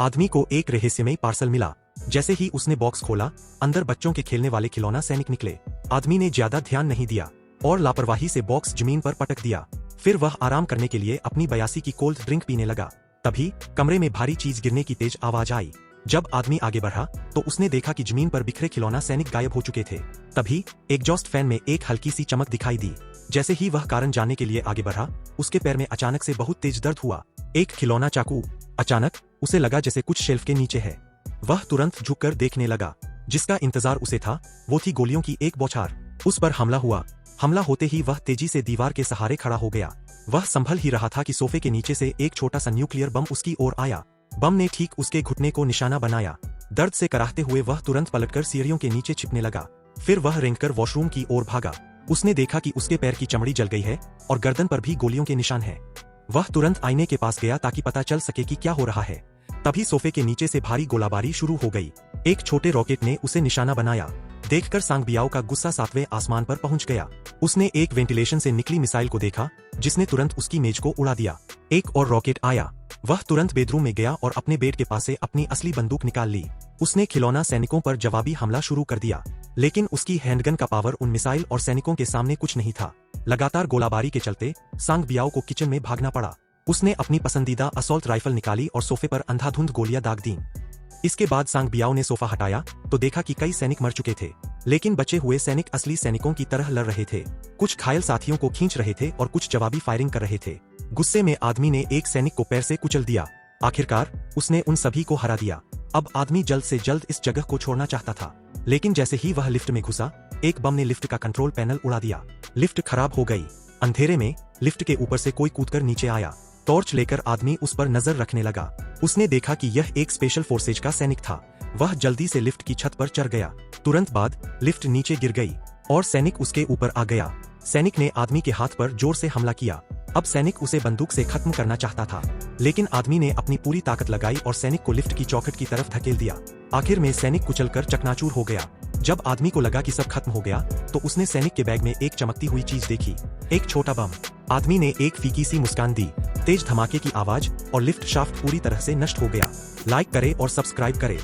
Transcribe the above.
आदमी को एक रहस्यमय पार्सल मिला। जैसे ही उसने बॉक्स खोला, अंदर बच्चों के खेलने वाले खिलौना सैनिक निकले। आदमी ने ज्यादा ध्यान नहीं दिया और लापरवाही से बॉक्स जमीन पर पटक दिया। फिर वह आराम करने के लिए अपनी 82 की कोल्ड ड्रिंक पीने लगा। तभी कमरे में भारी चीज गिरने की तेज आवाज आई। जब आदमी आगे बढ़ा तो उसने देखा कि जमीन पर बिखरे खिलौना सैनिक गायब हो चुके थे। तभी एग्जॉस्ट फैन में एक हल्की सी चमक दिखाई दी। जैसे ही वह कारण जानने के लिए आगे बढ़ा, उसके पैर में अचानक से बहुत तेज दर्द हुआ। एक खिलौना चाकू। अचानक उसे लगा जैसे कुछ शेल्फ के नीचे है। वह तुरंत झुककर देखने लगा। जिसका इंतजार उसे था वो थी गोलियों की एक बौछार। उस पर हमला हुआ। हमला होते ही वह तेजी से दीवार के सहारे खड़ा हो गया। वह संभल ही रहा था कि सोफे के नीचे से एक छोटा सा न्यूक्लियर बम उसकी ओर आया। बम ने ठीक उसके घुटने को निशाना बनाया। दर्द से कराहते हुए वह तुरंत पलटकर सीढ़ियों के नीचे छिपने लगा। फिर वह रेंगकर वॉशरूम की ओर भागा। उसने देखा कि उसके पैर की चमड़ी जल गई है और गर्दन पर भी गोलियों के निशान हैं। वह तुरंत आईने के पास गया ताकि पता चल सके कि क्या हो रहा है। तभी सोफे के नीचे से भारी गोलाबारी शुरू हो गई। एक छोटे रॉकेट ने उसे निशाना बनाया। देखकर सांग बियाओ का गुस्सा 7वें आसमान पर पहुंच गया। उसने एक वेंटिलेशन से निकली मिसाइल को देखा, जिसने तुरंत उसकी मेज को उड़ा दिया। एक और रॉकेट आया। वह तुरंत बेडरूम में गया और अपने बेड के पास से अपनी असली बंदूक निकाल ली। उसने खिलौना सैनिकों पर जवाबी हमला शुरू कर दिया, लेकिन उसकी हैंडगन का पावर उन मिसाइल और सैनिकों के सामने कुछ नहीं था। लगातार गोलाबारी के चलते सांग बियाओ को किचन में भागना पड़ा। उसने अपनी पसंदीदा असॉल्ट राइफल निकाली और सोफे पर अंधाधुंध गोलियां दाग दी। इसके बाद सांग बियाओ ने सोफा हटाया तो देखा कि कई सैनिक मर चुके थे, लेकिन बचे हुए सैनिक असली सैनिकों की तरह लड़ रहे थे। कुछ घायल साथियों को खींच रहे थे और कुछ जवाबी फायरिंग कर रहे थे। गुस्से में आदमी ने एक सैनिक को पैर से कुचल दिया। आखिरकार उसने उन सभी को हरा दिया। अब आदमी जल्द से जल्द इस जगह को छोड़ना चाहता था, लेकिन जैसे ही वह लिफ्ट में घुसा, एक बम ने लिफ्ट का कंट्रोल पैनल उड़ा दिया। लिफ्ट खराब हो गई। अंधेरे में लिफ्ट के ऊपर से कोई कूदकर नीचे आया। टॉर्च लेकर आदमी उस पर नजर रखने लगा। उसने देखा कि यह एक स्पेशल फोर्सेज का सैनिक था। वह जल्दी से लिफ्ट की छत पर चढ़ गया। तुरंत बाद लिफ्ट नीचे गिर गई और सैनिक उसके ऊपर आ गया। सैनिक ने आदमी के हाथ पर जोर से हमला किया। अब सैनिक उसे बंदूक से खत्म करना चाहता था, लेकिन आदमी ने अपनी पूरी ताकत लगाई और सैनिक को लिफ्ट की चौखट की तरफ धकेल दिया। आखिर में सैनिक कुचलकर चकनाचूर हो गया। जब आदमी को लगा कि सब खत्म हो गया, तो उसने सैनिक के बैग में एक चमकती हुई चीज देखी, एक छोटा बम। आदमी ने एक फीकी सी मुस्कान दी। तेज धमाके की आवाज और लिफ्ट शाफ्ट पूरी तरह से नष्ट हो गया। लाइक करें और सब्सक्राइब करें।